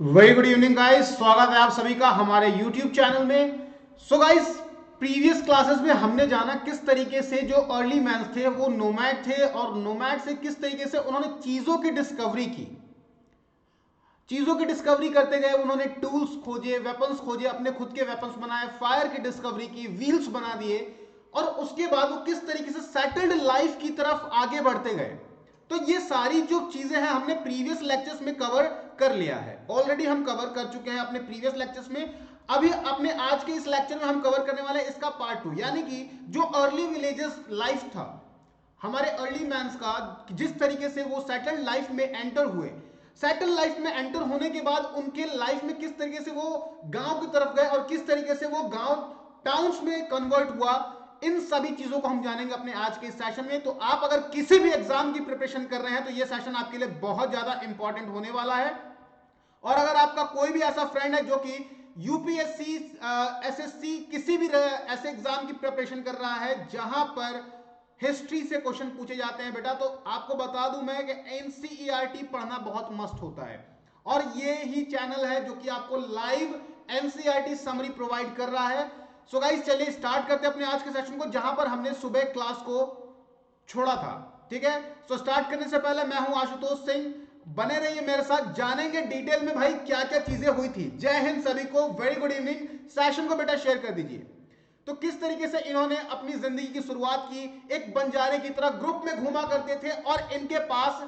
Very good evening guys, स्वागत है आप सभी का हमारे YouTube चैनल में। सो गाइस, प्रीवियस क्लासेस में हमने जाना किस तरीके से जो अर्ली मैन्स थे वो नोमैड थे और नोमैड से किस तरीके से उन्होंने चीजों की डिस्कवरी की। चीजों की डिस्कवरी करते गए, उन्होंने टूल्स खोजे, वेपन्स खोजे, अपने खुद के वेपन्स बनाए, फायर की डिस्कवरी की, व्हील्स बना दिए और उसके बाद वो किस तरीके से सेटल्ड लाइफ की तरफ आगे बढ़ते गए। तो ये सारी जो चीजें हैं हमने प्रीवियस लेक्चर्स में कवर कर लिया है, ऑलरेडी हम कवर कर चुके हैं अपने प्रीवियस लेक्चर्स में। अभी अपने आज के इस लेक्चर में हम कवर करने वाले हैं इसका पार्ट 2, यानी कि जो अर्ली विलेजेस लाइफ था हमारे अर्ली मैंस का, जिस तरीके से वो सेटल्ड लाइफ में एंटर हुए, सेटल लाइफ में एंटर होने के बाद उनके लाइफ में किस तरीके से वो गांव की तरफ गए और किस तरीके से वो गांव टाउन्स में कन्वर्ट हुआ, इन सभी चीजों को हम जानेंगे अपने आज के इस सेशन में। तो आप अगर किसी भी एग्जाम की प्रिपरेशन कर रहे हैं तो ये सेशन आपके लिए बहुत ज्यादा इंपॉर्टेंट होने वाला है। और अगर आपका कोई भी ऐसा फ्रेंड है जो कि यूपीएससी, एसएससी, किसी भी ऐसे एग्जाम की प्रिपरेशन कर रहा है जहां पर हिस्ट्री से क्वेश्चन पूछे जाते हैं बेटा, तो आपको बता दूं मैं कि एनसीईआरटी पढ़ना बहुत मस्त होता है और ये ही चैनल है जो कि आपको लाइव एनसीईआरटी समरी प्रोवाइड कर रहा है। सो गाइस, चलिए स्टार्ट करते हैं अपने आज के सेशन को जहां पर हमने सुबह क्लास को छोड़ा था। ठीक है, सो स्टार्ट करने से पहले मैं हूं आशुतोष सिंह, बने रहिए मेरे साथ, जानेंगे डिटेल में भाई क्या क्या चीजें हुई थी। जय हिंद सभी को, वेरी गुड इवनिंग। सेशन को बेटा शेयर कर दीजिए। तो किस तरीके से इन्होंने अपनी जिंदगी की शुरुआत की, एक बंजारे की तरह ग्रुप में घूमा करते थे और इनके पास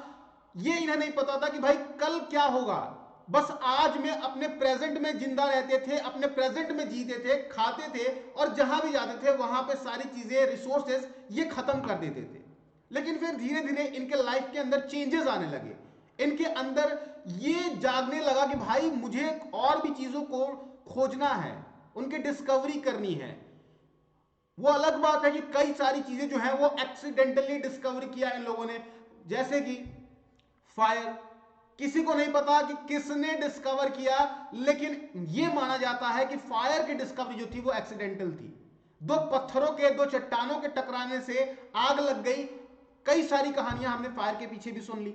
ये इन्हें नहीं पता था कि भाई कल क्या होगा, बस आज में अपने प्रेजेंट में जिंदा रहते थे, अपने प्रेजेंट में जीते थे, खाते थे और जहां भी जाते थे वहां पे सारी चीजें, रिसोर्सेस ये खत्म कर देते थे। लेकिन फिर धीरे धीरे इनके लाइफ के अंदर चेंजेस आने लगे, इनके अंदर ये जागने लगा कि भाई मुझे और भी चीजों को खोजना है, उनकी डिस्कवरी करनी है। वो अलग बात है कि कई सारी चीजें जो है वो एक्सीडेंटली डिस्कवर किया इन लोगों ने, जैसे कि फायर। किसी को नहीं पता कि किसने डिस्कवर किया, लेकिन यह माना जाता है कि फायर की डिस्कवरी जो थी वो एक्सीडेंटल थी। दो पत्थरों के, दो चट्टानों के टकराने से आग लग गई। कई सारी कहानियां हमने फायर के पीछे भी सुन ली।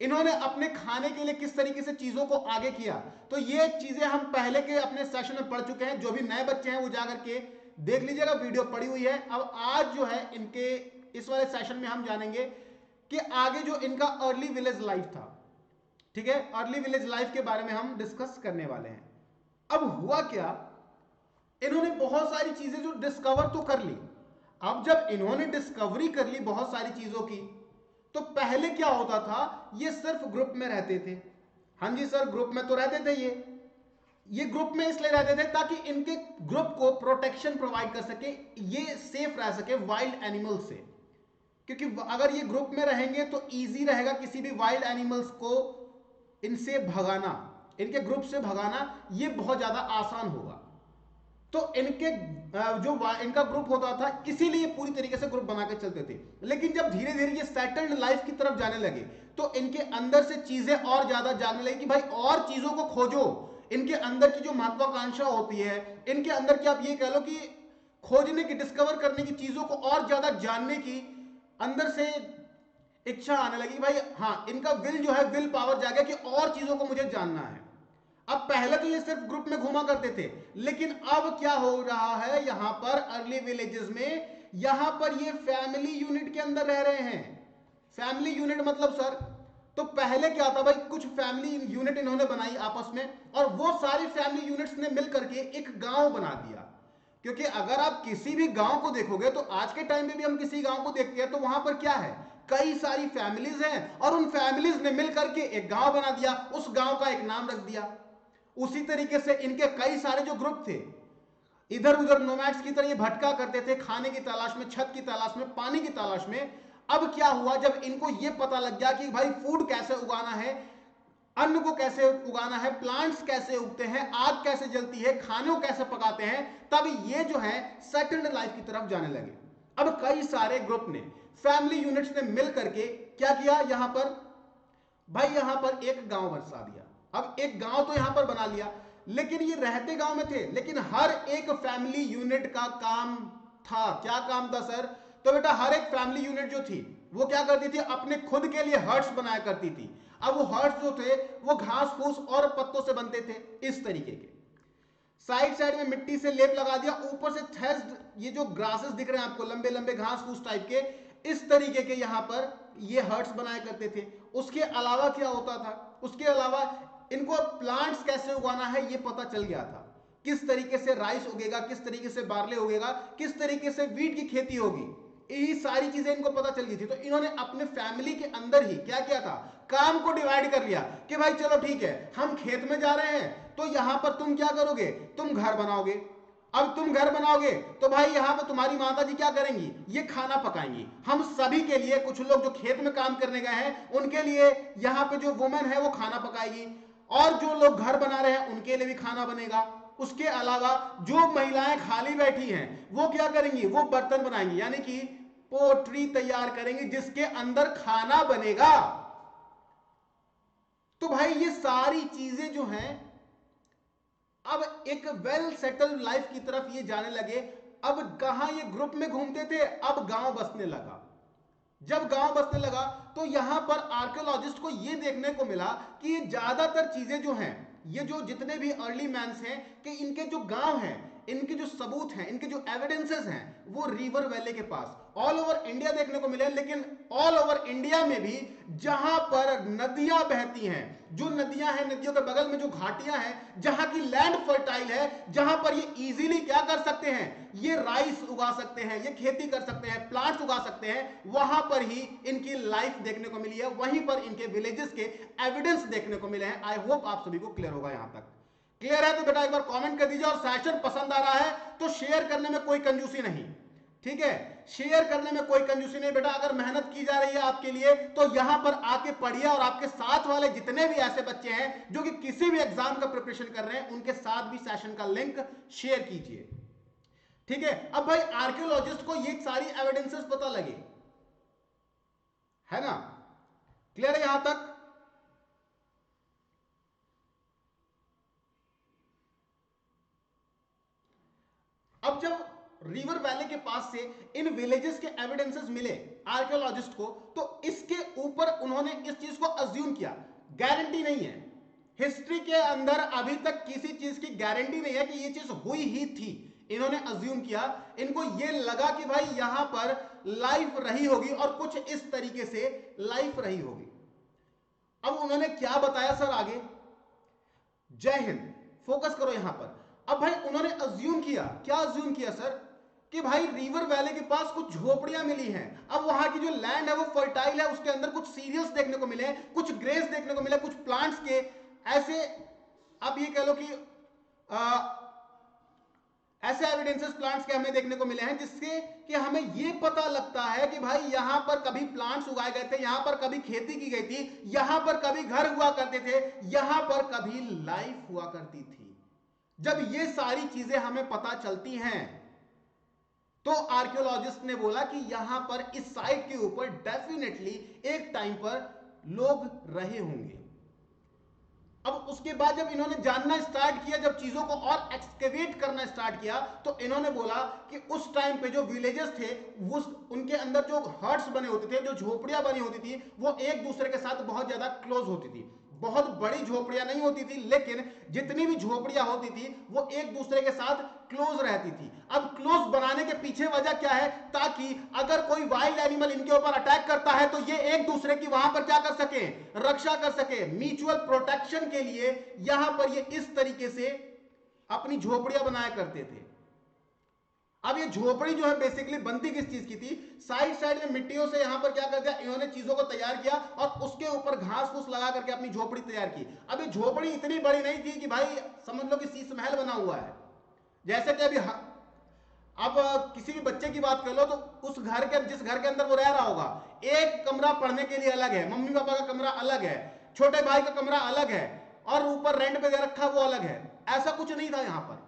इन्होंने अपने खाने के लिए किस तरीके से चीजों को आगे किया, तो ये चीजें हम पहले के अपने सेशन में पढ़ चुके हैं। जो भी नए बच्चे हैं वो जाकर के देख लीजिएगा, वीडियो पड़ी हुई है। अब आज जो है इनके इस वाले सेशन में हम जानेंगे कि आगे जो इनका अर्ली विलेज लाइफ था, ठीक है, अर्ली विलेज लाइफ के बारे में हम डिस्कस करने वाले हैं। अब हुआ क्या, इन्होंने बहुत सारी चीजें जो डिस्कवर तो कर ली। अब जब इन्होंने डिस्कवरी कर ली बहुत सारी चीजों की, तो पहले क्या होता था, ये सिर्फ ग्रुप में रहते थे। हाँ जी सर, ग्रुप में तो रहते थे। ये ग्रुप में इसलिए रहते थे ताकि इनके ग्रुप को प्रोटेक्शन प्रोवाइड कर सके, ये सेफ रह सके वाइल्ड एनिमल से। क्योंकि अगर ये ग्रुप में रहेंगे तो इजी रहेगा किसी भी वाइल्ड एनिमल्स को इनसे भगाना, इनके ग्रुप से भगाना ये बहुत ज्यादा आसान होगा। तो इनके जो इनका ग्रुप होता था, इसीलिए पूरी तरीके से ग्रुप बना के चलते थे। लेकिन जब धीरे धीरे ये सेटल्ड लाइफ की तरफ जाने लगे तो इनके अंदर से चीजें और ज्यादा जागने लगी कि भाई और चीजों को खोजो। इनके अंदर की जो महत्वाकांक्षा होती है, इनके अंदर की आप ये कह लो कि खोजने की, डिस्कवर करने की, चीजों को और ज्यादा जानने की अंदर से इच्छा आने लगी। भाई हाँ, इनका विल जो है, विल पावर जागे कि और चीजों को मुझे जानना है। अब पहले तो ये सिर्फ ग्रुप में घूमा करते थे, लेकिन अब क्या हो रहा है यहां पर अर्ली विलेजेस में, यहां पर ये फैमिली यूनिट के अंदर रह रहे हैं। फैमिली यूनिट मतलब सर, तो पहले क्या था भाई, कुछ फैमिली यूनिट इन्होंने बनाई आपस में और वो सारी फैमिली यूनिट्स ने मिलकर के एक गांव बना दिया। क्योंकि अगर आप किसी भी गांव को देखोगे, तो आज के टाइम में भी हम किसी गांव को देखते हैं तो वहां पर क्या है, कई सारी फैमिलीज हैं और उन फैमिलीज ने मिलकर के एक गांव बना दिया, उस गांव का एक नाम रख दिया। उसी तरीके से इनके कई सारे जो ग्रुप थे, इधर उधर नोमैड्स की तरह ये भटका करते थे, खाने की तलाश में, छत की तलाश में, पानी की तलाश में। अब क्या हुआ, जब इनको ये पता लग गया कि भाई फूड कैसे उगाना है, अन्न को कैसे उगाना है, प्लांट्स कैसे उगते हैं, आग कैसे जलती है, खाने को कैसे पकाते हैं, तब ये जो है सेटल्ड लाइफ की तरफ जाने लगे। अब कई सारे ग्रुप ने, फैमिली यूनिट्स ने मिल करके क्या किया, यहां पर भाई यहां पर एक गांव बसा दिया। अब एक गांव तो यहां पर बना लिया, लेकिन ये रहते गांव में थे, लेकिन हर एक फैमिली यूनिट का काम था, क्या काम था सर, तो बेटा हर एक फैमिली यूनिट जो थी वो क्या करती थी, अपने खुद के लिए हट्स बनाया करती थी, अब वो हर्ट्स जो थे वो घास फूस और पत्तों से बनते थे इस तरीके के। साइड साइड में मिट्टी से लेप लगा दिया, ऊपर से थ्रेस्ड ये जो ग्रासेस दिख रहे हैं आपको, लंबे लंबे घास फूस टाइप के, इस तरीके के यहां पर ये हर्ट्स बनाया करते थे। उसके अलावा क्या होता था, उसके अलावा इनको प्लांट्स कैसे उगाना है ये पता चल गया था। किस तरीके से राइस उगेगा, किस तरीके से बार्ले उगेगा, किस तरीके से वीट की खेती होगी, ये सारी चीजें इनको पता चल गई थी। तो इन्होंने अपने फैमिली के अंदर ही क्या किया था, काम को डिवाइड कर लिया कि भाई चलो ठीक है, हम खेत में जा रहे हैं तो यहां पर तुम क्या करोगे, तुम घर बनाओगे। अब तुम घर बनाओगे तो भाई यहां पर तुम्हारी माता जी क्या करेंगी, ये खाना पकाएंगी। हम सभी के लिए, कुछ लोग जो खेत में काम करने गए हैं उनके लिए यहां पे जो वुमेन है वो खाना पकाएगी, और जो लोग घर बना रहे हैं उनके लिए भी खाना बनेगा। उसके अलावा जो महिलाएं खाली बैठी हैं वो क्या करेंगी, वो बर्तन बनाएंगी, यानी कि पोट्री तैयार करेंगी जिसके अंदर खाना बनेगा। तो भाई ये सारी चीजें जो हैं अब एक वेल सेटल्ड लाइफ की तरफ ये जाने लगे। अब कहां ये ग्रुप में घूमते थे, अब गांव बसने लगा। जब गांव बसने लगा तो यहां पर आर्कियोलॉजिस्ट को यह देखने को मिला कि ये ज्यादातर चीजें जो हैं, ये जो जितने भी अर्ली मैन्स हैं, कि इनके जो गांव हैं, इनके जो सबूत हैं, इनके जो एविडेंसेस हैं, वो रिवर वैली के पास ऑल ओवर इंडिया देखने को मिले। लेकिन ऑल ओवर इंडिया में भी जहां पर नदियां बहती हैं, जो नदियां हैं, नदियों के बगल में जो घाटियां हैं, जहां की लैंड फर्टाइल है, जहां पर ये इजीली क्या कर सकते हैं, ये राइस उगा सकते हैं, ये खेती कर सकते हैं, प्लांट्स उगा सकते हैं, वहां पर ही इनकी लाइफ देखने को मिली है, वहीं पर इनके विलेजेस के एविडेंस देखने को मिले हैं। आई होप आप सभी को क्लियर होगा। यहां तक क्लियर है तो बेटा एक बार कमेंट कर दीजिए, और सेशन पसंद आ रहा है तो शेयर करने में कोई कंजूसी नहीं, ठीक है, शेयर करने में कोई कंजूसी नहीं बेटा। अगर मेहनत की जा रही है आपके लिए तो यहां पर आके पढ़िए, और आपके साथ वाले जितने भी ऐसे बच्चे हैं जो कि किसी भी एग्जाम का प्रिपरेशन कर रहे हैं, उनके साथ भी सेशन का लिंक शेयर कीजिए, ठीक है। अब भाई आर्कियोलॉजिस्ट को ये सारी एविडेंसेस पता लगे, है ना, क्लियर है यहां तक। अब जब रिवर वैली के पास से इन विलेजेस के एविडेंसेस मिले आर्कियोलॉजिस्ट को, तो इसके ऊपर उन्होंने इस चीज को अज्यूम किया। गारंटी नहीं है, हिस्ट्री के अंदर अभी तक किसी चीज की गारंटी नहीं है कि ये चीज हुई ही थी। इन्होंने अज्यूम किया, इनको ये लगा कि भाई यहां पर लाइफ रही होगी, और कुछ इस तरीके से लाइफ रही होगी। अब उन्होंने क्या बताया सर आगे, जय हिंद, फोकस करो यहां पर। अब भाई उन्होंने अज्यूम किया, क्या अज्यूम किया सर, कि भाई रिवर वैली के पास कुछ झोपड़ियां मिली हैं। अब वहां की जो लैंड है वो फर्टाइल है, उसके अंदर कुछ सीरियल्स देखने को मिले, कुछ ग्रेस देखने को मिले, कुछ प्लांट्स के ऐसे, अब ये कह लो कि ऐसे एविडेंसेस प्लांट्स के हमें देखने को मिले हैं, जिससे कि हमें यह पता लगता है कि भाई यहां पर कभी प्लांट्स उगाए गए थे, यहां पर कभी खेती की गई थी, यहां पर कभी घर हुआ करते थे, यहां पर कभी लाइफ हुआ करती थी। जब ये सारी चीजें हमें पता चलती हैं तो आर्कियोलॉजिस्ट ने बोला कि यहां पर इस साइट के ऊपर डेफिनेटली एक टाइम पर लोग रहे होंगे। अब उसके बाद जब इन्होंने जानना स्टार्ट किया, जब चीजों को और एक्सकेवेट करना स्टार्ट किया, तो इन्होंने बोला कि उस टाइम पे जो विलेजेस थे, वो उनके अंदर जो हट्स बने होते थे, जो झोपड़ियां बनी होती थी, वो एक दूसरे के साथ बहुत ज्यादा क्लोज होती थी। बहुत बड़ी झोपड़ियां नहीं होती थी, लेकिन जितनी भी झोपड़ियां होती थी वो एक दूसरे के साथ क्लोज रहती थी। अब क्लोज बनाने के पीछे वजह क्या है, ताकि अगर कोई वाइल्ड एनिमल इनके ऊपर अटैक करता है तो ये एक दूसरे की वहां पर क्या कर सके, रक्षा कर सके। म्यूचुअल प्रोटेक्शन के लिए यहां पर ये इस तरीके से अपनी झोपड़ियां बनाया करते थे। अब ये झोपड़ी जो है बेसिकली बनती किस चीज की थी, साइड साइड में मिट्टियों से यहां पर क्या कर दिया इन्होंने, चीजों को तैयार किया और उसके ऊपर घास फूस लगा करके अपनी झोपड़ी तैयार की। अब ये झोपड़ी इतनी बड़ी नहीं थी कि भाई समझ लो कि शीश महल बना हुआ है। जैसे कि अभी अब किसी भी बच्चे की बात कर लो तो उस घर के, जिस घर के अंदर वो रह रहा होगा, एक कमरा पढ़ने के लिए अलग है, मम्मी पापा का कमरा अलग है, छोटे भाई का कमरा अलग है, और ऊपर रेंट पे दे रखा वो अलग है। ऐसा कुछ नहीं था यहां पर,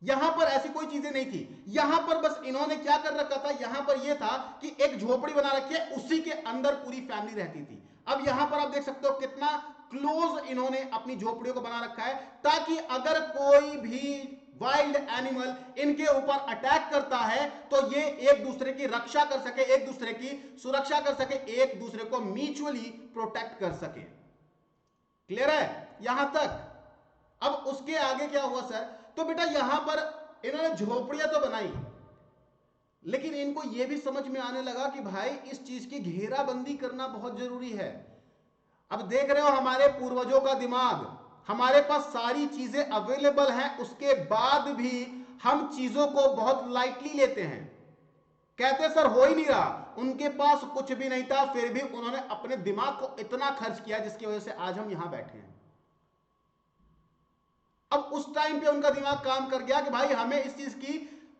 यहां पर ऐसी कोई चीजें नहीं थी। यहां पर बस इन्होंने क्या कर रखा था, यहां पर यह था कि एक झोपड़ी बना रखी है, उसी के अंदर पूरी फैमिली रहती थी। अब यहां पर आप देख सकते हो कितना क्लोज इन्होंने अपनी झोपड़ियों को बना रखा है, ताकि अगर कोई भी वाइल्ड एनिमल इनके ऊपर अटैक करता है तो ये एक दूसरे की रक्षा कर सके, एक दूसरे की सुरक्षा कर सके, एक दूसरे को म्यूचुअली प्रोटेक्ट कर सके। क्लियर है यहां तक? अब उसके आगे क्या हुआ सर? तो बेटा यहां पर इन्होंने झोपड़ियां तो बनाई, लेकिन इनको यह भी समझ में आने लगा कि भाई इस चीज की घेराबंदी करना बहुत जरूरी है। अब देख रहे हो हमारे पूर्वजों का दिमाग, हमारे पास सारी चीजें अवेलेबल हैं, उसके बाद भी हम चीजों को बहुत लाइटली लेते हैं। कहते सर हो ही नहीं रहा, उनके पास कुछ भी नहीं था, फिर भी उन्होंने अपने दिमाग को इतना खर्च किया जिसकी वजह से आज हम यहां बैठे हैं। अब उस टाइम पे उनका दिमाग काम कर गया कि भाई हमें इस चीज की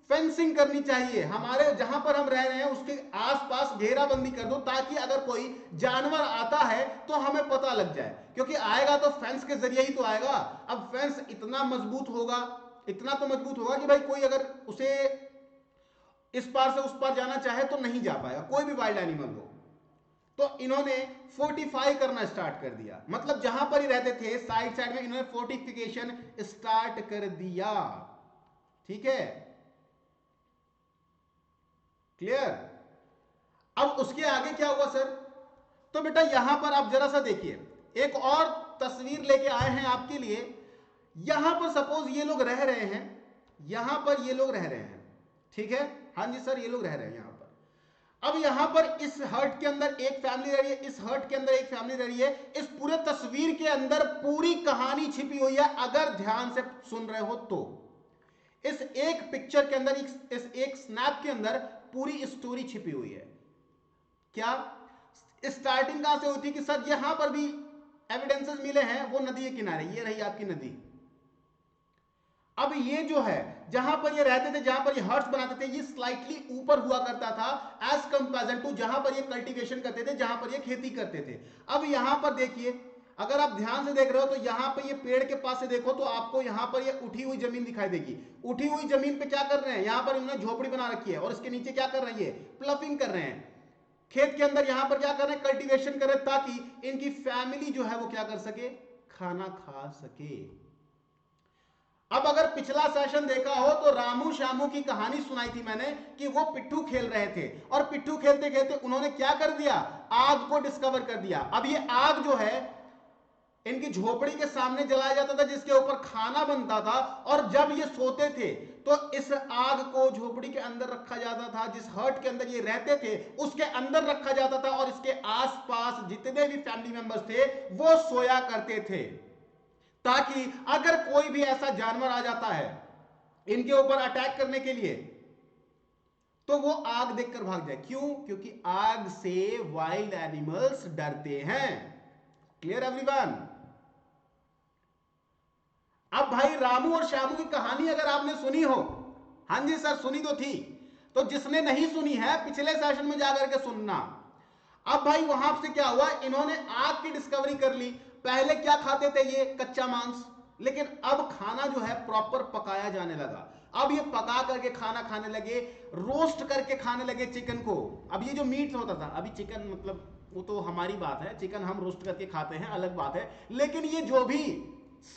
फेंसिंग करनी चाहिए, हमारे जहां पर हम रह रहे हैं उसके आसपास घेराबंदी कर दो, ताकि अगर कोई जानवर आता है तो हमें पता लग जाए, क्योंकि आएगा तो फेंस के जरिए ही तो आएगा। अब फेंस इतना मजबूत होगा, इतना तो मजबूत होगा कि भाई कोई अगर उसे इस पार से उस पार जाना चाहे तो नहीं जा पाएगा, कोई भी वाइल्ड एनिमल हो। तो इन्होंने फोर्टिफाई करना स्टार्ट कर दिया, मतलब जहां पर ही रहते थे साइड साइड में इन्होंने फोर्टिफिकेशन स्टार्ट कर दिया। ठीक है, क्लियर? अब उसके आगे क्या हुआ सर? तो बेटा यहां पर आप जरा सा देखिए, एक और तस्वीर लेके आए हैं आपके लिए। यहां पर सपोज ये लोग रह रहे हैं, यहां पर ये लोग रह रहे हैं, ठीक है, हाँ जी सर ये लोग रह रहे हैं यहां पर। अब यहां पर इस हर्ट के अंदर एक फैमिली रह रही है, इस हर्ट के अंदर एक फैमिली रह रही है। इस पूरे तस्वीर के अंदर पूरी कहानी छिपी हुई है, अगर ध्यान से सुन रहे हो तो। इस एक पिक्चर के अंदर, इस एक स्नैप के अंदर पूरी स्टोरी छिपी हुई है। क्या स्टार्टिंग कहां से होती है कि सर यहां पर भी एविडेंसेस मिले हैं, वो नदी के किनारे, ये रही आपकी नदी। अब ये जो है जहां पर ये रहते थे, जहां पर ये हर्ट्स बनाते थे, ये स्लाइटली ऊपर हुआ करता था एज कंपेरिजन टू जहां पर ये कल्टीवेशन करते थे, जहां पर ये खेती करते थे। अब यहां पर देखिए, अगर आप ध्यान से देख रहे हो तो यहां पर ये पेड़ के पास से देखो तो आपको यहां पर ये उठी हुई जमीन दिखाई देगी। उठी हुई जमीन पे क्या कर रहे हैं, यहां पर इन्होंने झोपड़ी बना रखी है, और इसके नीचे क्या कर रहे हैं, ये प्लफिंग कर रहे हैं। खेत के अंदर यहां पर क्या कर रहे हैं, कल्टीवेशन कर रहे हैं, ताकि इनकी फैमिली जो है वो क्या कर सके, खाना खा सके। अब अगर पिछला सेशन देखा हो तो रामू श्यामू की कहानी सुनाई थी मैंने कि वो पिट्ठू खेल रहे थे, और पिट्ठू खेलते खेलते उन्होंने क्या कर दिया, आग को डिस्कवर कर दिया। अब ये आग जो है इनकी झोपड़ी के सामने जलाया जाता था, जिसके ऊपर खाना बनता था, और जब ये सोते थे तो इस आग को झोपड़ी के अंदर रखा जाता था, जिस हर्ट के अंदर ये रहते थे उसके अंदर रखा जाता था, और इसके आसपास जितने भी फैमिली मेंबर्स थे वो सोया करते थे, ताकि अगर कोई भी ऐसा जानवर आ जाता है इनके ऊपर अटैक करने के लिए तो वो आग देखकर भाग जाए। क्यों? क्योंकि आग से वाइल्ड एनिमल्स डरते हैं। Clear everyone? अब भाई रामू और श्यामू की कहानी अगर आपने सुनी हो, हाँ जी सर सुनी तो थी, तो जिसने नहीं सुनी है पिछले सेशन में जाकर के सुनना। अब भाई वहां से क्या हुआ, इन्होंने आग की डिस्कवरी कर ली। पहले क्या खाते थे ये, कच्चा मांस, लेकिन अब खाना जो है प्रॉपर पकाया जाने लगा। अब ये पका करके खाना खाने लगे, रोस्ट करके खाने लगे चिकन को। अब ये जो मीट होता था, अभी चिकन मतलब वो तो हमारी बात है, चिकन हम रोस्ट करके खाते हैं अलग बात है, लेकिन ये जो भी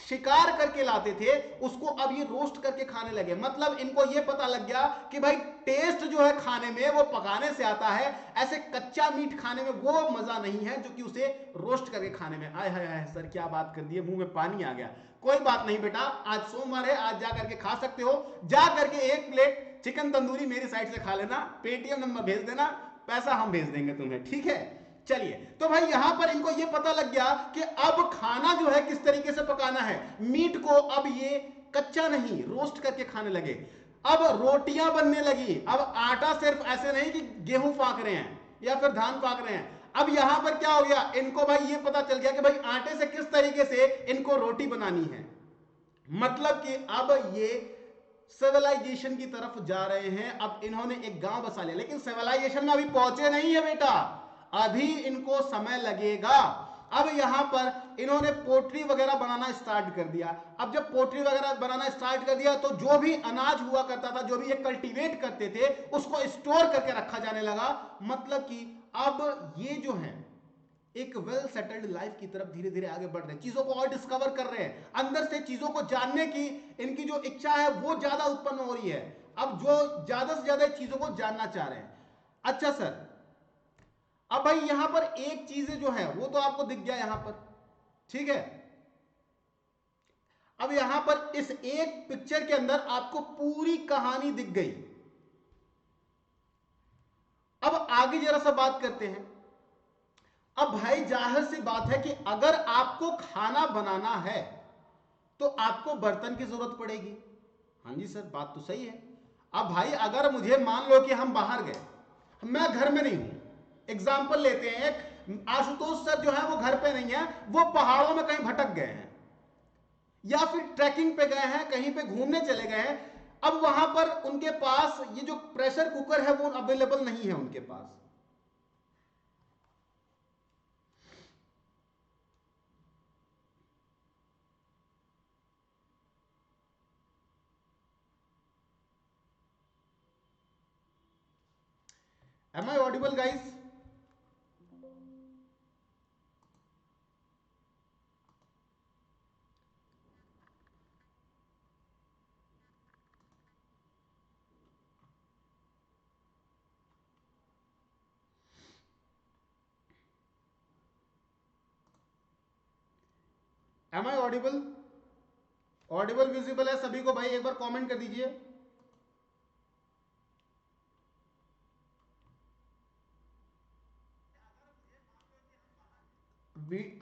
शिकार करके लाते थे उसको अब ये रोस्ट करके खाने लगे। मतलब इनको ये पता लग गया कि भाई टेस्ट जो है खाने में वो पकाने से आता है, ऐसे कच्चा मीट खाने में वो मजा नहीं है जो कि उसे रोस्ट करके खाने में। आय हाय हाय सर क्या बात कर दी, मुंह में पानी आ गया। कोई बात नहीं बेटा, आज सोमवार है, आज जा करके खा सकते हो, जा करके एक प्लेट चिकन तंदूरी मेरी साइड से खा लेना, पेटीएम नंबर भेज देना, पैसा हम भेज देंगे तुम्हें, ठीक है? चलिए, तो भाई यहां पर इनको यह पता लग गया कि अब खाना जो है किस तरीके से पकाना है। मीट को अब ये कच्चा नहीं रोस्ट करके खाने लगे। अब रोटियां बनने लगी। अब आटा सिर्फ ऐसे नहीं कि गेहूं फाक रहे हैं या फिर धान फाक रहे हैं, अब यहां पर क्या हो गया, इनको भाई ये पता चल गया कि भाई आटे से किस तरीके से इनको रोटी बनानी है। मतलब कि अब ये सिविलाइजेशन की तरफ जा रहे हैं। अब इन्होंने एक गांव बसा लिया, लेकिन सिविलाइजेशन में अभी पहुंचे नहीं है बेटा, अभी इनको समय लगेगा। अब यहां पर इन्होंने पोट्री वगैरह बनाना स्टार्ट कर दिया। अब जब पोट्री वगैरह बनाना स्टार्ट कर दिया तो जो भी अनाज हुआ करता था, जो भी ये कल्टीवेट करते थे, उसको स्टोर करके रखा जाने लगा। मतलब कि अब ये जो है एक वेल सेटल्ड लाइफ की तरफ धीरे धीरे आगे बढ़ रहे हैं, चीजों को और डिस्कवर कर रहे हैं, अंदर से चीजों को जानने की इनकी जो इच्छा है वो ज्यादा उत्पन्न हो रही है। अब जो ज्यादा से ज्यादा चीजों को जानना चाह रहे हैं। अच्छा सर, अब भाई यहां पर एक चीज जो है वो तो आपको दिख गया यहां पर, ठीक है। अब यहां पर इस एक पिक्चर के अंदर आपको पूरी कहानी दिख गई। अब आगे जरा सा बात करते हैं। अब भाई जाहिर सी बात है कि अगर आपको खाना बनाना है तो आपको बर्तन की जरूरत पड़ेगी। हाँ जी सर, बात तो सही है। अब भाई अगर मुझे मान लो कि हम बाहर गए, मैं घर में नहीं हूं, एग्जाम्पल लेते हैं, आशुतोष सर जो है वो घर पे नहीं है, वो पहाड़ों में कहीं भटक गए हैं या फिर ट्रैकिंग पे गए हैं, कहीं पे घूमने चले गए हैं। अब वहां पर उनके पास ये जो प्रेशर कुकर है वो अवेलेबल नहीं है उनके पास। Am I audible, guys? Am I audible? Audible visible है सभी को भाई, एक बार कमेंट कर दीजिए।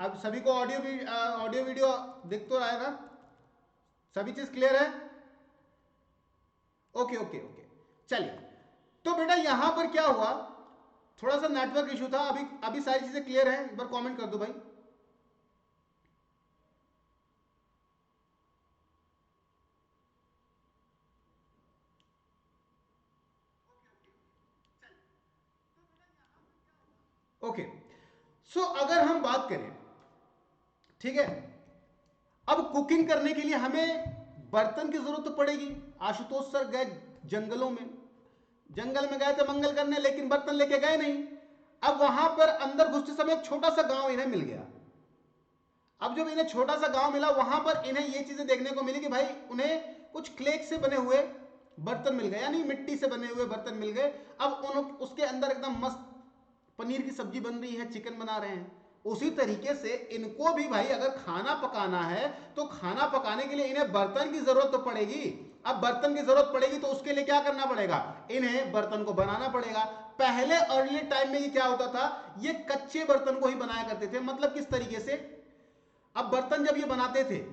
अब सभी को ऑडियो वीडियो दिख तो रहा है ना? सभी चीज क्लियर है? ओके ओके ओके, चलिए। तो बेटा यहां पर क्या हुआ, थोड़ा सा नेटवर्क इशू था, अभी अभी सारी चीजें क्लियर है, एक बार कमेंट कर दो भाई। ओके, सो अगर हम बात करें, ठीक है, अब कुकिंग करने के लिए हमें बर्तन की जरूरत तो पड़ेगी। आशुतोष सर गए जंगलों में, जंगल में गए थे मंगल करने, लेकिन बर्तन लेके गए नहीं। अब वहां पर अंदर घुसते समय एक छोटा सा गांव इन्हें मिल गया। अब जब इन्हें छोटा सा गांव मिला, वहां पर इन्हें ये चीजें देखने को मिली कि भाई उन्हें कुछ क्ले से बने हुए बर्तन मिल गए, यानी मिट्टी से बने हुए बर्तन मिल गए। अब उन उसके अंदर एकदम मस्त पनीर की सब्जी बन रही है, चिकन बना रहे हैं। उसी तरीके से इनको भी भाई अगर खाना पकाना है तो खाना पकाने के लिए इन्हें बर्तन की जरूरत तो पड़ेगी। अब बर्तन की जरूरत पड़ेगी तो उसके लिए क्या करना पड़ेगा, इन्हें बर्तन को बनाना पड़ेगा। पहले अर्ली टाइम में ये क्या होता था, ये कच्चे बर्तन को ही बनाया करते थे। मतलब किस तरीके से, अब बर्तन जब ये बनाते थे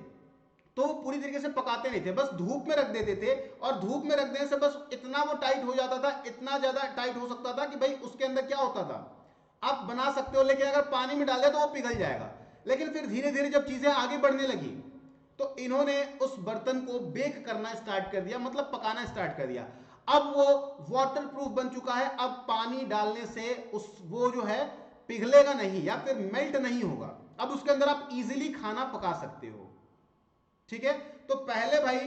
तो वो पूरी तरीके से पकाते नहीं थे, बस धूप में रख देते थे, और धूप में रख देने से बस इतना वो टाइट हो जाता था, इतना ज्यादा टाइट हो सकता था कि भाई उसके अंदर क्या होता था, आप बना सकते हो, लेकिन अगर पानी में डाल दिया तो वो पिघल जाएगा। लेकिन फिर धीरे धीरे जब चीजें आगे बढ़ने लगी तो इन्होंने उस बर्तन को बेक करना स्टार्ट कर दिया, मतलब पकाना स्टार्ट कर दिया। अब वो वाटर प्रूफ बन चुका है, अब पानी डालने से उस वो जो है पिघलेगा नहीं या फिर मेल्ट नहीं होगा। अब उसके अंदर आप इजीली खाना पका सकते हो, ठीक है। तो पहले भाई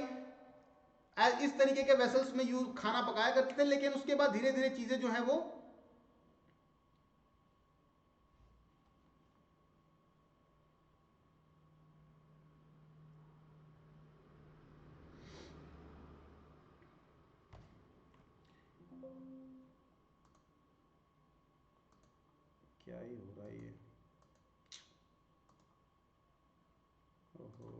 इस तरीके के वेसल्स में यूज खाना पकाया करते थे, लेकिन उसके बाद धीरे धीरे चीजें जो है वो, क्या ही हो रहा है ये, ओहो।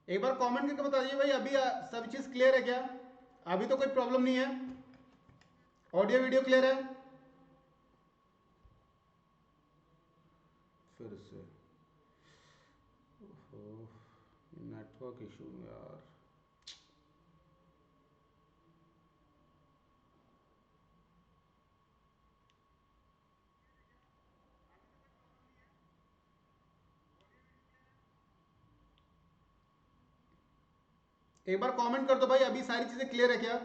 एक बार कमेंट करके बता दीजिए भाई, अभी सब चीज क्लियर है क्या? अभी तो कोई प्रॉब्लम नहीं है, ऑडियो वीडियो क्लियर है? फिर से नेटवर्क इशू यार। एक बार कमेंट कर दो भाई, अभी सारी चीजें क्लियर है क्या?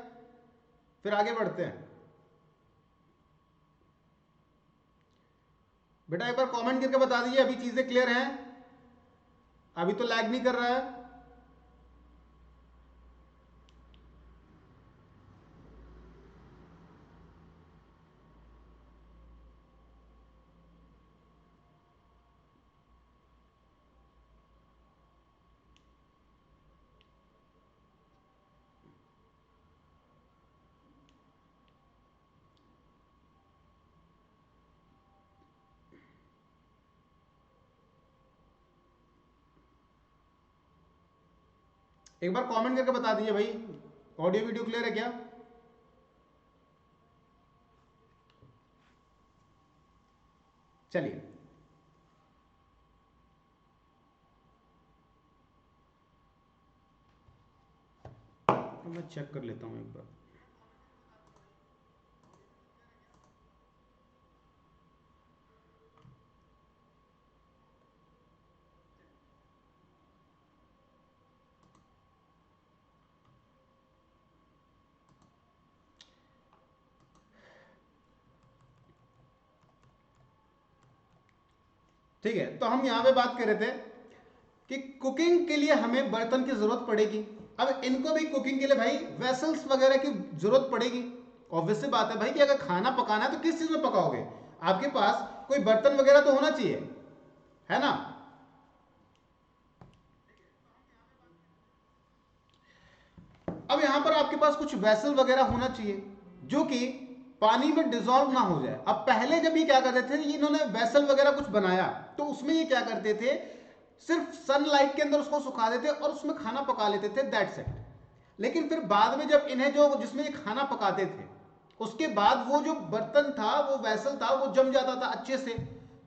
फिर आगे बढ़ते हैं। बेटा एक बार कमेंट करके बता दीजिए अभी चीजें क्लियर हैं, अभी तो लैग नहीं कर रहा है। एक बार कमेंट करके बता दीजिए भाई, ऑडियो वीडियो क्लियर है क्या? चलिए तो मैं चेक कर लेता हूं एक बार। ठीक है, तो हम यहां पे बात कर रहे थे कि कुकिंग के लिए हमें बर्तन की जरूरत पड़ेगी। अब इनको भी कुकिंग के लिए भाई वेसल्स वगैरह की जरूरत पड़ेगी। ऑब्वियस सी बात है भाई कि अगर खाना पकाना है तो किस चीज में पकाओगे? आपके पास कोई बर्तन वगैरह तो होना चाहिए, है ना? अब यहां पर आपके पास कुछ वेसल वगैरह होना चाहिए जो कि पानी में डिजोल्व ना हो जाए। अब पहले जब ये क्या करते थे, इन्होंने वेसल वगैरह कुछ बनाया तो उसमें ये क्या करते थे, सिर्फ सनलाइट के अंदर उसको सुखा देते और उसमें खाना पका लेते थे, दैट्स इट। लेकिन फिर बाद में जब इन्हें जो जिसमें ये खाना पकाते थे, उसके बाद वो जो बर्तन था, वो वेसल था, वो जम जाता था अच्छे से।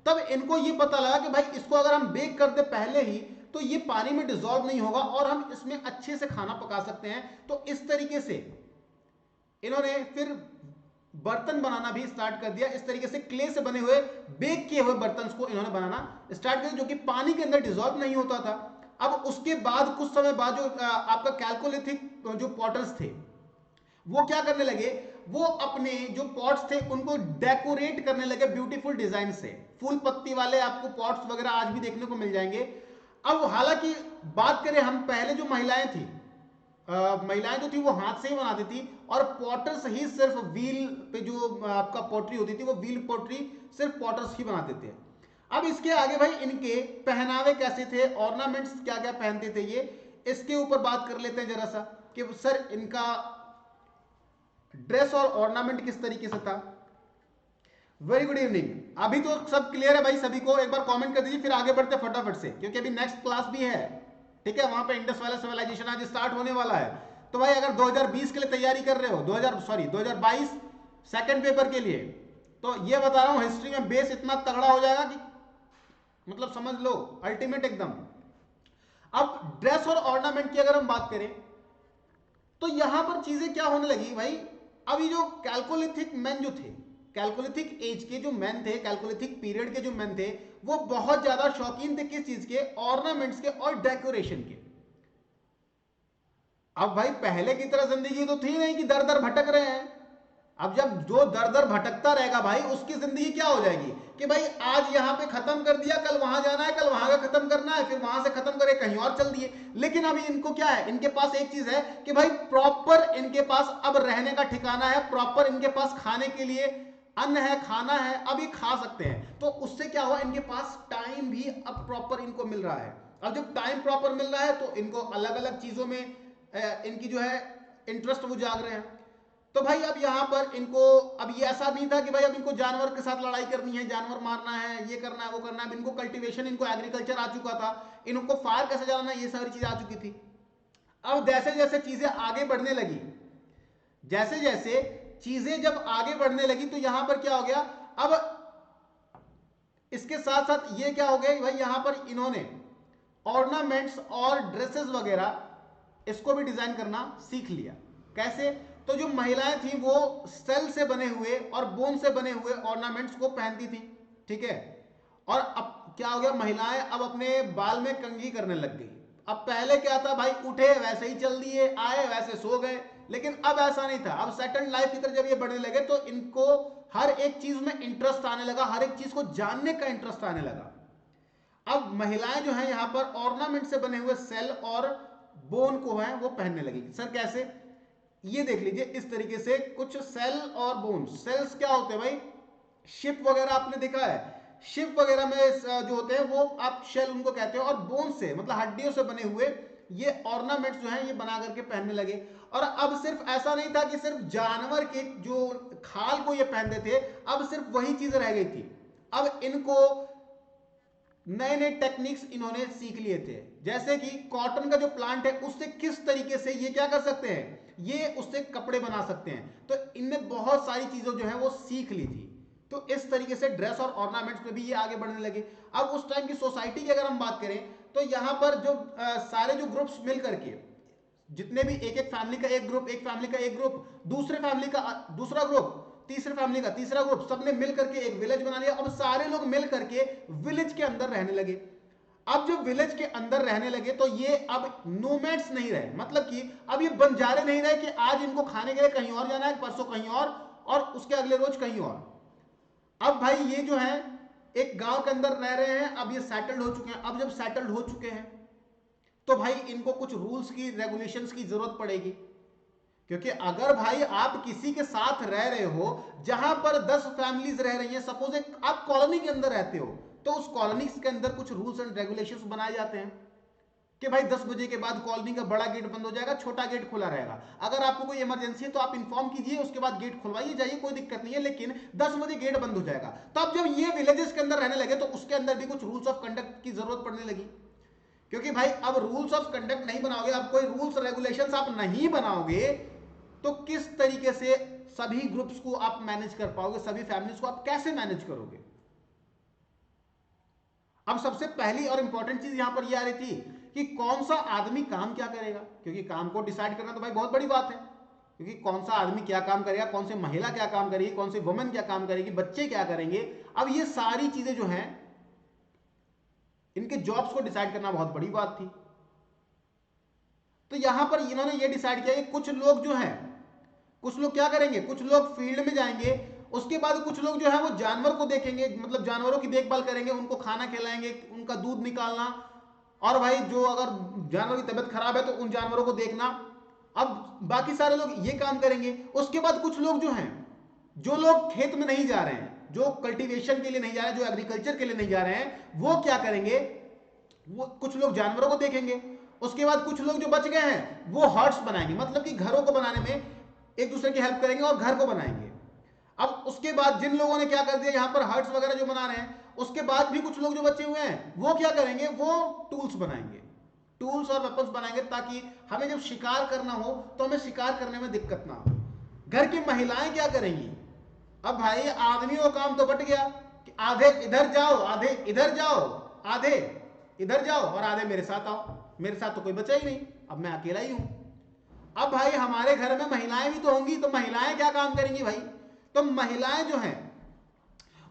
तब इनको ये पता लगा कि भाई इसको अगर हम बेक कर दे पहले ही तो ये पानी में डिजोल्व नहीं होगा और हम इसमें अच्छे से खाना पका सकते हैं। तो इस तरीके से इन्होंने फिर बर्तन बनाना भी स्टार्ट कर दिया। इस तरीके से क्ले से बने हुए बेक किए हुए बर्तन को इन्होंने बनाना स्टार्ट कर दिया, जो कि पानी के अंदर डिजोल्व नहीं होता था। अब उसके बाद कुछ समय बाद जो आपका कैल्कोलिथिक जो पॉटर्स थे, वो क्या करने लगे, वो अपने जो पॉट्स थे उनको डेकोरेट करने लगे ब्यूटीफुल डिजाइन से। फूल पत्ती वाले आपको पॉट्स वगैरह आज भी देखने को मिल जाएंगे। अब हालांकि बात करें हम, पहले जो महिलाएं थी, महिलाएं जो थी वो हाथ से ही बनाती थी और पॉटर्स ही सिर्फ व्हील पे जो आपका पॉटरी होती थी, वो व्हील पॉटरी सिर्फ पॉटर्स ही बनाते थे। अब इसके आगे भाई इनके पहनावे कैसे थे, ऑर्नामेंट्स क्या क्या पहनते थे, ये इसके ऊपर बात कर लेते हैं जरा सा कि सर इनका ड्रेस और ऑर्नामेंट किस तरीके से था। Very good evening. अभी तो सब क्लियर है भाई सभी को? एक बार कमेंट कर दीजिए, फिर आगे बढ़ते फटाफट से, क्योंकि अभी नेक्स्ट क्लास भी है। ठीक है, वहां पे इंडस वैली सिविलाइजेशन आज स्टार्ट होने वाला है। तो भाई अगर 2020 के लिए तैयारी कर रहे हो, 2022 सेकंड पेपर के लिए, तो ये बता रहा हूं हिस्ट्री में बेस इतना तगड़ा हो जाएगा कि मतलब समझ लो अल्टीमेट एकदम। अब ड्रेस और ऑर्नामेंट की अगर हम बात करें तो यहां पर चीजें क्या होने लगी भाई। अभी जो कैल्कोलिथिक मैन जो थे, कैल्कोलिथिक एज के जो मैन थे, कैल्कोलिथिक पीरियड के जो मैन थे, वो बहुत ज्यादा शौकीन थे किस चीज के, ऑर्नामेंट्स के और डेकोरेशन के। अब भाई पहले की तरह जिंदगी तो थी नहीं कि दर दर भटक रहे हैं। अब जब जो दर दर भटकता रहेगा भाई, उसकी जिंदगी क्या हो जाएगी कि भाई आज यहां पे खत्म कर दिया, कल वहां जाना है, कल वहां का खत्म करना है, फिर वहां से खत्म करे कहीं और चल दिए। लेकिन अभी इनको क्या है, इनके पास एक चीज है कि भाई प्रॉपर इनके पास अब रहने का ठिकाना है, प्रॉपर इनके पास खाने के लिए अन्न है, खाना है, अभी खा सकते हैं। तो उससे क्या हुआ, इनके पास टाइम भी अब प्रॉपर इनको मिल रहा है। अब जब टाइम प्रॉपर मिल रहा है तो इनको अलग अलग चीजों में इनकी जो है इंटरेस्ट वो जाग रहे हैं। तो भाई अब यहां पर इनको, अब ये ऐसा नहीं था कि भाई अब इनको जानवर के साथ लड़ाई करनी है, जानवर मारना है, ये करना है, वो करना है। अब इनको कल्टीवेशन, इनको एग्रीकल्चर आ चुका था, इनको फायर कैसे जलाना, ये सारी चीजें आ चुकी थी। अब जैसे जैसे चीजें आगे बढ़ने लगी, जैसे जैसे चीजें जब आगे बढ़ने लगी, तो यहां पर क्या हो गया, अब इसके साथ साथ ये क्या हो गया भाई, यहां पर इन्होंने ऑर्नामेंट्स और ड्रेसेस वगैरह इसको भी डिजाइन करना सीख लिया। कैसे? तो जो महिलाएं थी वो सेल से बने हुए और बोन से बने हुए ऑर्नामेंट्स को पहनती थी, ठीक है। और अब क्या हो गया, महिलाएं अब अपने बाल में कंघी करने लग गई। अब पहले क्या था भाई, उठे वैसे ही चल दिए, आए वैसे सो गए, लेकिन अब ऐसा नहीं था। अब सेटल्ड लाइफ की तरफ जब ये बढ़ने लगे तो इनको हर एक चीज में इंटरेस्ट आने लगा, हर एक चीज को जानने का इंटरेस्ट आने लगा। अब महिलाएं जो है यहां पर ऑर्नामेंट से बने हुए सेल और बोन को है वो पहनने लगी। सर कैसे? ये देख लीजिए, इस तरीके से कुछ सेल और बोन। सेल्स क्या होते हैं भाई, शिप वगैरह आपने देखा है, शिप वगैरह में जो होते हैं वो आप शेल उनको कहते हैं। और बोन से मतलब हड्डियों से बने हुए ये ऑर्नामेंट्स जो हैं ये बना करके पहनने लगे। और अब सिर्फ ऐसा नहीं था कि सिर्फ जानवर के जो खाल को ये पहनते थे, अब सिर्फ वही चीज रह गई थी। अब इनको नए नए टेक्निक्स इन्होंने सीख लिए थे, जैसे कि कॉटन का जो प्लांट है उससे किस तरीके से ये क्या कर सकते हैं, ये उससे कपड़े बना सकते हैं। तो इनने बहुत सारी चीजें जो है वो सीख ली थी। तो इस तरीके से ड्रेस और ऑर्नामेंट्स में भी ये आगे बढ़ने लगे। अब उस टाइम की सोसाइटी की अगर हम बात करें तो यहां पर जो सारे जो ग्रुप्स मिल करके, जितने भी एक एक फैमिली का एक ग्रुप, एक फैमिली का एक ग्रुप, दूसरे फैमिली का दूसरा ग्रुप, तीसरे फैमिली का तीसरा ग्रुप, सबने मिल करके एक विलेज बना लिया। अब सारे लोग मिल करके विलेज के अंदर रहने लगे। अब जब विलेज के अंदर रहने लगे तो ये अब नोमैड्स नहीं रहे, मतलब कि अब ये बंजारे नहीं रहे कि आज इनको खाने के लिए कहीं और जाना है, परसों कहीं और उसके अगले रोज कहीं और। अब भाई ये जो है एक गांव के अंदर रह रहे हैं, अब ये सेटल्ड हो चुके हैं। अब जब सेटल्ड हो चुके हैं तो भाई इनको कुछ रूल्स की, रेगुलेशंस की जरूरत पड़ेगी। क्योंकि अगर भाई आप किसी के साथ रह रहे हो जहां पर 10 फैमिलीज रह रही हैं, सपोज एक आप कॉलोनी के अंदर रहते हो, तो उस कॉलोनी के अंदर कुछ रूल्स एंड रेगुलेशंस बनाए जाते हैं कि भाई 10 बजे के बाद कॉलोनी का बड़ा गेट बंद हो जाएगा, छोटा गेट खुला रहेगा। अगर आपको कोई इमरजेंसी है तो आप इंफॉर्म कीजिए, उसके बाद गेट खुलवाइए जाइए, कोई दिक्कत नहीं है, लेकिन 10 बजे गेट बंद हो जाएगा। तब जब ये विलेजेस के अंदर रहने लगे तो उसके अंदर भी कुछ रूल्स ऑफ कंडक्ट की जरूरत पड़ने लगी। क्योंकि भाई अब रूल्स ऑफ कंडक्ट नहीं बनाओगे, अब कोई रूल्स रेगुलेशंस आप नहीं बनाओगे तो किस तरीके से सभी ग्रुप्स को आप मैनेज कर पाओगे, सभी फैमिलीज को आप कैसे मैनेज करोगे? अब सबसे पहली और इंपॉर्टेंट चीज यहां पर यह आ रही थी कि कौन सा आदमी काम क्या करेगा, क्योंकि काम को डिसाइड करना तो भाई बहुत बड़ी बात है। क्योंकि कौन सा आदमी क्या काम करेगा, कौन सी महिला क्या काम करेगी, कौन सी वुमेन क्या काम करेगी, बच्चे क्या करेंगे, अब ये सारी चीजें जो हैं इनके जॉब्स को डिसाइड करना बहुत बड़ी बात थी। तो यहां पर इन्होंने ये डिसाइड किया कि कुछ लोग जो हैं, कुछ लोग क्या करेंगे, कुछ लोग फील्ड में जाएंगे, उसके बाद कुछ लोग जो है वो जानवर को देखेंगे, मतलब जानवरों की देखभाल करेंगे, उनको खाना खिलाएंगे, उनका दूध निकालना, और भाई जो अगर जानवर की तबीयत खराब है तो उन जानवरों को देखना। अब बाकी सारे लोग ये काम करेंगे। उसके बाद कुछ लोग जो हैं, जो लोग खेत में नहीं जा रहे हैं, जो कल्टीवेशन के लिए नहीं जा रहे हैं, जो एग्रीकल्चर के लिए नहीं जा रहे हैं, वो क्या करेंगे, वो कुछ लोग जानवरों को देखेंगे। उसके बाद कुछ लोग जो बच गए हैं वो हर्ट्स बनाएंगे, मतलब कि घरों को बनाने में एक दूसरे की हेल्प करेंगे और घर को बनाएंगे। अब उसके बाद जिन लोगों ने क्या कर दिया, यहां पर हर्ट्स वगैरह जो बना रहे हैं, उसके बाद भी कुछ लोग जो बचे हुए हैं वो क्या करेंगे, वो टूल्स बनाएंगे, टूल्स और वेपन्स बनाएंगे, ताकि हमें जब शिकार करना हो तो हमें शिकार करने में दिक्कत ना हो। घर की महिलाएं क्या करेंगी, अब भाई आदमियों का काम तो बट गया कि आधे इधर जाओ, आधे इधर जाओ, आधे इधर जाओ और आधे मेरे साथ आओ। मेरे साथ तो कोई बचा ही नहीं, अब मैं अकेला ही हूं। अब भाई हमारे घर में महिलाएं भी तो होंगी, तो महिलाएं क्या काम करेंगी भाई, तो महिलाएं जो हैं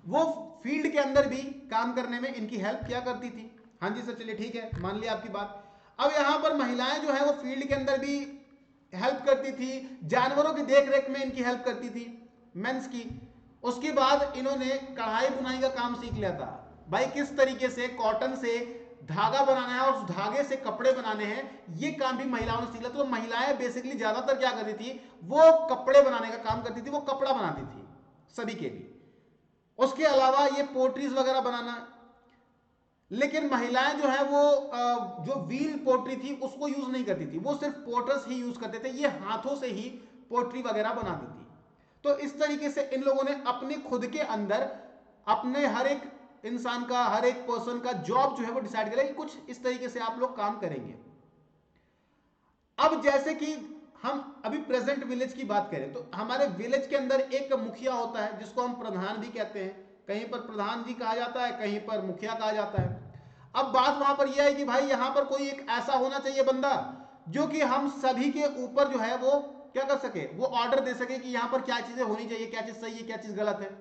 वो फील्ड के अंदर भी काम करने में इनकी हेल्प किया करती थी। हाँ जी सर, चलिए ठीक है, मान लिया आपकी बात। अब यहां पर महिलाएं जो है वो फील्ड के अंदर भी हेल्प करती थी, जानवरों की देख रेख में इनकी हेल्प करती थी, मेंस की। उसके बाद इन्होंने कढ़ाई बुनाई का काम सीख लिया था, भाई किस तरीके से कॉटन से धागा बनाना है और उस धागे से कपड़े बनाने हैं, ये काम भी महिलाओं ने सीख लिया। तो महिलाएं बेसिकली ज्यादातर क्या करती थी, वो कपड़े बनाने का काम करती थी, वो कपड़ा बनाती थी सभी के लिए। उसके अलावा ये पोट्रीज वगैरह बनाना। लेकिन महिलाएं जो है वो जो व्हील पोट्री थी उसको यूज नहीं करती थी, वो सिर्फ पोटर्स ही यूज करते थे, ये हाथों से ही पोएट्री वगैरह बनाती थी। तो इस तरीके से इन लोगों ने अपने खुद के अंदर अपने हर एक इंसान का, हर एक पर्सन का जॉब जो है वो डिसाइड करें कि कुछ इस तरीके से आप लोग काम करेंगे। अब जैसे कि हम अभी प्रेजेंट विलेज की बात करें तो हमारे विलेज के अंदर एक मुखिया होता है जिसको हम प्रधान भी कहते हैं, कहीं पर प्रधान जी कहा जाता है, कहीं पर मुखिया कहा जाता है। अब बात वहां पर यह है कि भाई यहां पर कोई एक ऐसा होना चाहिए बंदा जो कि हम सभी के ऊपर जो है वो क्या कर सके, वो ऑर्डर दे सके कि यहां पर क्या चीजें होनी चाहिए, क्या चीज सही है, क्या चीज गलत है।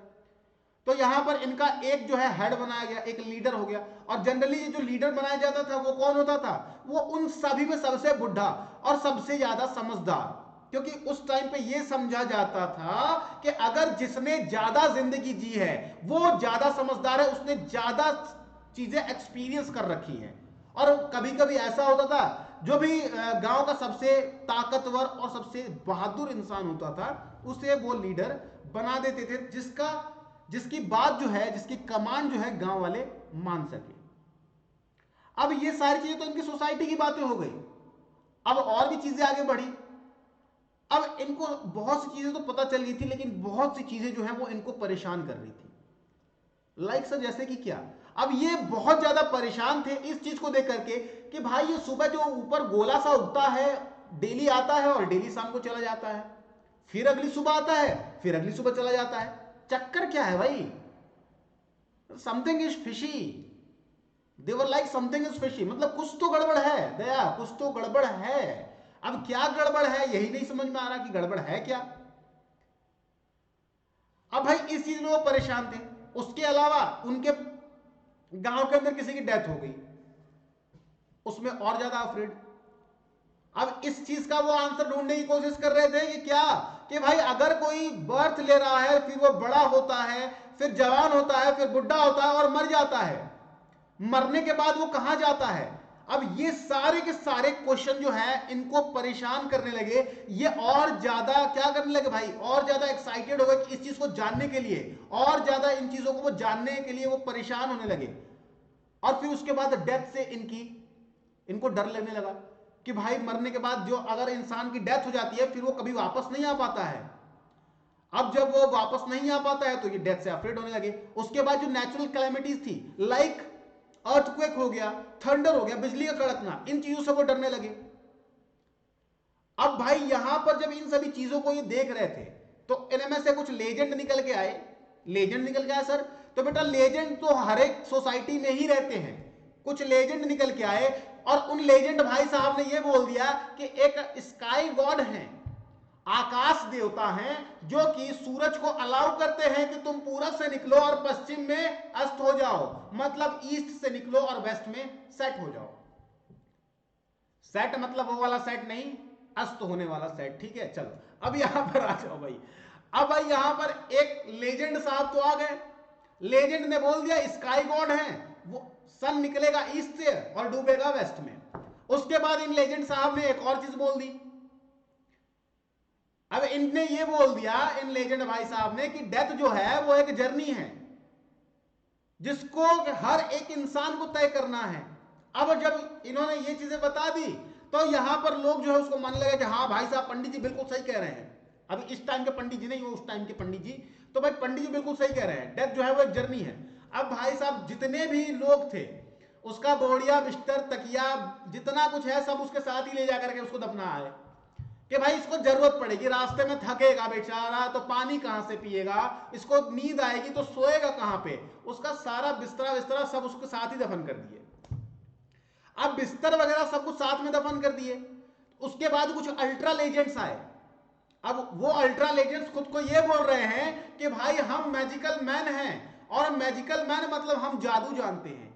तो यहां पर इनका एक जो है हेड बनाया गया, एक लीडर हो गया। और जनरली जो लीडर बनाया जाता था वो कौन होता था, वो उन सभी में सबसे बुढ़ा और सबसे ज्यादा समझदार, क्योंकि उस टाइम पे ये समझा जाता था कि अगर जिसने ज्यादा जिंदगी जी है वो ज्यादा समझदार है, उसने ज्यादा चीजें एक्सपीरियंस कर रखी हैं। और कभी कभी ऐसा होता था जो भी गांव का सबसे ताकतवर और सबसे बहादुर इंसान होता था उसे वो लीडर बना देते थे, जिसकी बात जो है, जिसकी कमांड जो है गांव वाले मान सके। अब ये सारी चीजें तो इनकी सोसाइटी की बातें हो गई। अब और भी चीजें आगे बढ़ी। अब इनको बहुत सी चीजें तो पता चल गई थी, लेकिन बहुत सी चीजें जो है वो इनको परेशान कर रही थी। लाइक सर जैसे कि क्या, अब ये बहुत ज्यादा परेशान थे इस चीज को देख करके कि भाई ये सुबह जो ऊपर गोला सा उगता है डेली आता है और डेली शाम को चला जाता है, फिर अगली सुबह आता है, फिर अगली सुबह चला जाता है। चक्कर क्या है भाई, something is fishy. They're like something is fishy, मतलब कुछ तो गड़बड़ है दया, कुछ तो गड़बड़ है। अब क्या गड़बड़ है यही नहीं समझ में आ रहा कि गड़बड़ है क्या। अब भाई इस चीज में वो परेशान थे। उसके अलावा उनके गांव के अंदर किसी की डेथ हो गई, उसमें और ज्यादा अफ्रेड। अब इस चीज का वो आंसर ढूंढने की कोशिश कर रहे थे कि क्या, कि भाई अगर कोई बर्थ ले रहा है, फिर वो बड़ा होता है, फिर जवान होता है, फिर बुढ़ा होता है और मर जाता है, मरने के बाद वो कहां जाता है। अब ये सारे के सारे क्वेश्चन जो है इनको परेशान करने लगे। ये और ज्यादा क्या करने लगे भाई, और ज्यादा एक्साइटेड हो गए कि इस चीज को जानने के लिए, और ज्यादा इन चीजों को वो जानने के लिए वो परेशान होने लगे। और फिर उसके बाद डेथ से इनको डर लगने लगा कि भाई मरने के बाद जो अगर इंसान की डेथ हो जाती है फिर वो कभी वापस नहीं आ पाता है। अब जब वो वापस नहीं आ पाता है तो ये डेथ से अफ्रेड होने लगे। उसके बाद जो नेचुरल कैलेमिटीज थी, लाइक अर्थक्वेक हो गया, थंडर हो गया, बिजली का कड़कना, इन चीजों से वो डरने लगे। अब भाई यहां पर जब इन सभी चीजों को ये देख रहे थे तो इनमें से कुछ लेजेंड निकल के आए। लेजेंड निकल के आए सर, तो बेटा लेजेंड तो हर एक सोसाइटी में ही रहते हैं। कुछ लेजेंड निकल के आए और उन लेजेंड भाई साहब ने ये बोल दिया कि एक स्काई गॉड है, आकाश देवता हैं, जो कि सूरज को अलाउ करते हैं कि तुम पूरब से निकलो और पश्चिम में अस्त हो जाओ, मतलब ईस्ट से निकलो और वेस्ट में सेट हो जाओ। सेट मतलब वो वाला सेट नहीं, अस्त होने वाला सेट, ठीक है। चलो अब यहां पर आ जाओ भाई। अब भाई यहां पर एक लेजेंड साहब तो आ गए। लेजेंड ने बोल दिया स्काई गॉड है, वो सन निकलेगा ईस्ट से और डूबेगा वेस्ट में। उसके बाद इन लेजेंड साहब ने एक और चीज बोल दी। अब इनने ये बोल दिया, इन लेजेंड भाई साहब ने, कि डेथ जो है वो एक जर्नी है जिसको हर एक इंसान को तय करना है। अब जब इन्होंने ये चीजें बता दी तो यहां पर लोग जो है उसको मानने लगे कि हाँ भाई साहब पंडित जी बिल्कुल सही कह रहे हैं। अभी इस टाइम के पंडित जी नहीं, वो उस टाइम के पंडित जी, तो भाई पंडित जी बिल्कुल सही कह रहे हैं, डेथ जो है वो एक जर्नी है। अब भाई साहब जितने भी लोग थे उसका बोड़िया, बिस्तर, तकिया, जितना कुछ है सब उसके साथ ही ले जाकर के उसको दफना आए कि भाई इसको जरूरत पड़ेगी, रास्ते में थकेगा बेचारा तो पानी कहां से पिएगा, इसको नींद आएगी तो सोएगा कहां पे। उसका सारा बिस्तरा सब उसके साथ ही दफन कर दिए। अब बिस्तर वगैरह सब कुछ साथ में दफन कर दिए। उसके बाद कुछ अल्ट्रा लेजेंड्स आए। अब वो अल्ट्रा लेजेंड्स खुद को ये बोल रहे हैं कि भाई हम मैजिकल मैन हैं, और मैजिकल मैन मतलब हम जादू जानते हैं।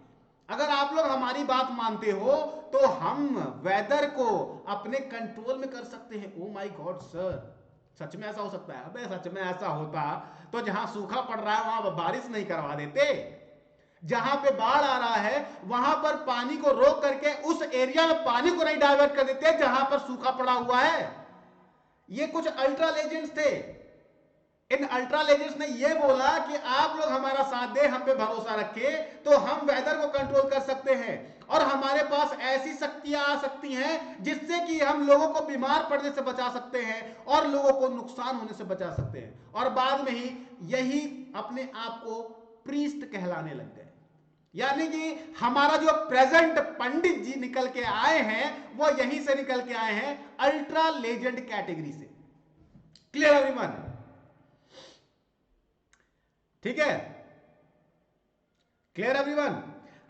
अगर आप लोग हमारी बात मानते हो तो हम वेदर को अपने कंट्रोल में कर सकते हैं। ओ माय गॉड सर, सच में ऐसा हो सकता है? अबे सच में ऐसा होता तो जहां सूखा पड़ रहा है वहां बारिश नहीं करवा देते, जहां पे बाढ़ आ रहा है वहां पर पानी को रोक करके उस एरिया में पानी को नहीं डाइवर्ट कर देते जहां पर सूखा पड़ा हुआ है। ये कुछ अल्ट्रा लेजेंड्स थे इन अल्ट्रा लेजेंड्स ने यह बोला कि आप लोग हमारा साथ दे, हम पे भरोसा रखे तो हम वेदर को कंट्रोल कर सकते हैं और हमारे पास ऐसी शक्तियां आ सकती हैं जिससे कि हम लोगों को बीमार पड़ने से बचा सकते हैं और लोगों को नुकसान होने से बचा सकते हैं। और बाद में ही यही अपने आप को प्रीस्ट कहलाने लग गए। यानी कि हमारा जो प्रेजेंट पंडित जी निकल के आए हैं वो यहीं से निकल के आए हैं, अल्ट्रा लेजेंड कैटेगरी से। Clear everyone? ठीक है, क्लियर एवरीवन?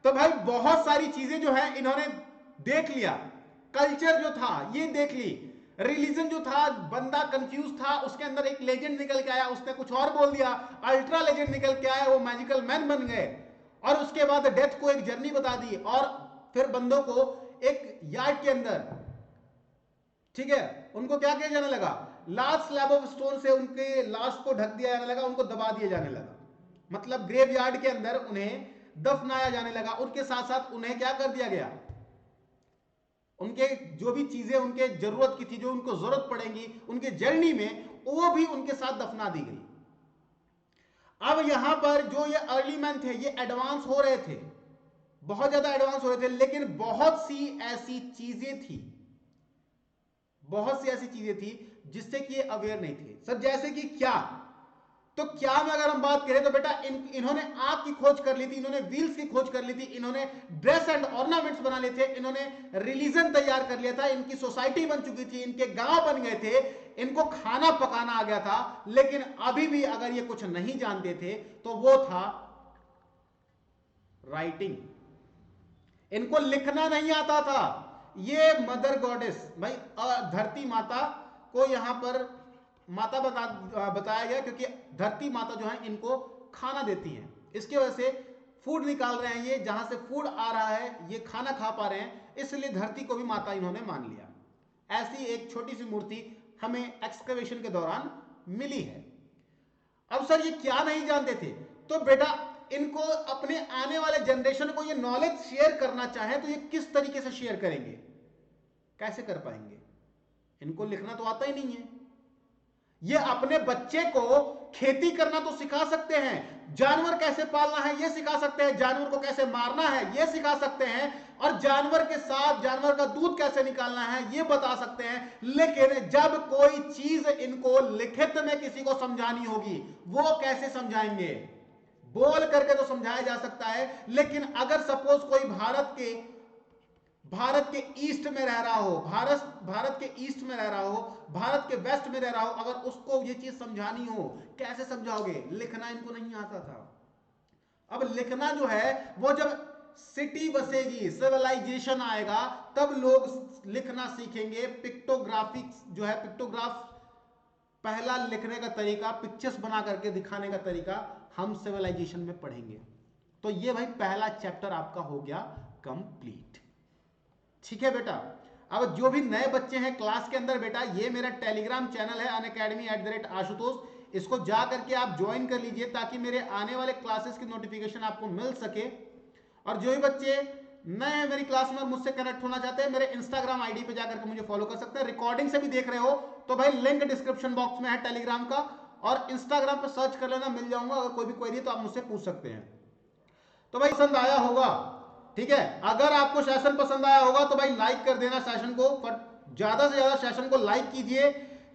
तो भाई बहुत सारी चीजें जो है इन्होंने देख लिया। कल्चर जो था ये देख ली, रिलीजन जो था, बंदा कंफ्यूज था, उसके अंदर एक लेजेंड निकल के आया, उसने कुछ और बोल दिया, अल्ट्रा लेजेंड निकल के आया, वो मैजिकल मैन बन गए और उसके बाद डेथ को एक जर्नी बता दी और फिर बंदों को एक यार्ड के अंदर, ठीक है, उनको क्या किया जाने लगा, लार्ज स्लैब ऑफ स्टोन से उनके लाश को ढक दिया जाने लगा, उनको दबा दिया जाने लगा, मतलब ग्रेव यार्ड के अंदर उन्हें दफनाया जाने लगा। उनके साथ साथ उन्हें क्या कर दिया गया, उनके जो भी चीजें उनके जरूरत की थी, जो उनको जरूरत पड़ेगी उनके जर्नी में, वो भी उनके साथ दफना दी गई। अब यहां पर जो ये अर्ली मैन थे ये एडवांस हो रहे थे, बहुत ज्यादा एडवांस हो रहे थे, लेकिन बहुत सी ऐसी चीजें थी, बहुत सी ऐसी चीजें थी जिससे कि ये अवेयर नहीं थे। सर जैसे कि क्या, तो क्या में अगर हम बात करें तो बेटा इन्होंने आग की खोज कर ली थी, इन्होंने व्हील्स की खोज कर ली थी, इन्होंने ड्रेस एंड ऑर्नामेंट्स बना लिए थे, इन्होंने रिलीजन तैयार कर लिया था, इनकी सोसाइटी बन चुकी थी, इनके गांव बन गए थे, इनको खाना पकाना आ गया था। लेकिन अभी भी अगर ये कुछ नहीं जानते थे तो वो था राइटिंग। इनको लिखना नहीं आता था। ये मदर गॉडेस, भाई धरती माता को यहां पर माता बताया गया क्योंकि धरती माता जो है इनको खाना देती है, इसकी वजह से फूड निकाल रहे हैं, ये जहां से फूड आ रहा है ये खाना खा पा रहे हैं, इसलिए धरती को भी माता इन्होंने मान लिया। ऐसी एक छोटी सी मूर्ति हमें एक्सकवेशन के दौरान मिली है। अब सर ये क्या नहीं जानते थे, तो बेटा इनको अपने आने वाले जनरेशन को ये नॉलेज शेयर करना चाहे तो ये किस तरीके से शेयर करेंगे, कैसे कर पाएंगे? इनको लिखना तो आता ही नहीं है। ये अपने बच्चे को खेती करना तो सिखा सकते हैं, जानवर कैसे पालना है ये सिखा सकते हैं, जानवर को कैसे मारना है ये सिखा सकते हैं, और जानवर के साथ जानवर का दूध कैसे निकालना है ये बता सकते हैं। लेकिन जब कोई चीज इनको लिखित में किसी को समझानी होगी वो कैसे समझाएंगे? बोल करके तो समझाया जा सकता है, लेकिन अगर सपोज कोई भारत के ईस्ट में रह रहा हो, भारत के ईस्ट में रह रहा हो, भारत के वेस्ट में रह रहा हो, अगर उसको ये चीज समझानी हो कैसे समझाओगे? लिखना इनको नहीं आता था। अब लिखना जो है वो जब सिटी बसेगी, सिविलाइजेशन आएगा, तब लोग लिखना सीखेंगे। पिक्टोग्राफिक्स जो है, पिक्टोग्राफ पहला लिखने का तरीका, पिक्चर्स बना करके दिखाने का तरीका हम सिविलाइजेशन में पढ़ेंगे। तो ये भाई पहला चैप्टर आपका हो गया कंप्लीट। ठीक है बेटा, अब जो भी नए बच्चे हैं क्लास के अंदर, बेटा ये मेरा टेलीग्राम चैनल है unacademy@आशुतोष, इसको जा करके आप ज्वाइन कर लीजिए ताकि मेरे आने वाले क्लासेस की नोटिफिकेशन आपको मिल सके। और जो भी बच्चे नए हैं मेरी क्लास में और मुझसे कनेक्ट होना चाहते हैं, मेरे इंस्टाग्राम आईडी पे जाकर के मुझे फॉलो कर सकते हैं। रिकॉर्डिंग से भी देख रहे हो तो भाई लिंक डिस्क्रिप्शन बॉक्स में है टेलीग्राम का, और इंस्टाग्राम पर सर्च कर लेना, मिल जाऊंगा। अगर कोई भी क्वेरी तो आप मुझसे पूछ सकते हैं। तो भाई पसंद आया होगा, ठीक है, अगर आपको सेशन पसंद आया होगा तो भाई लाइक कर देना सेशन को, ज्यादा से ज्यादा सेशन को लाइक कीजिए,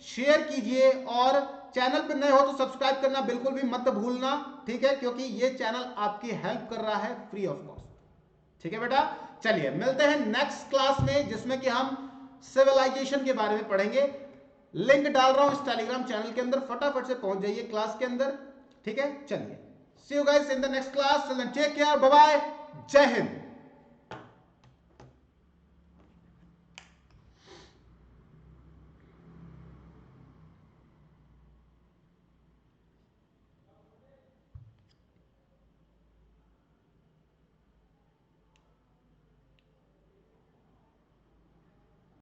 शेयर कीजिए, और चैनल पे नए हो तो सब्सक्राइब करना बिल्कुल भी मत भूलना, ठीक है, क्योंकि ये चैनल आपकी हेल्प कर रहा है फ्री ऑफ कॉस्ट। ठीक है बेटा, चलिए मिलते हैं नेक्स्ट क्लास में जिसमें कि हम सिविलाइजेशन के बारे में पढ़ेंगे। लिंक डाल रहा हूं इस टेलीग्राम चैनल के अंदर, फटाफट से पहुंच जाइए क्लास के अंदर। ठीक है, चलिए see you guys in the next class, take care, bye bye, जय हिंद।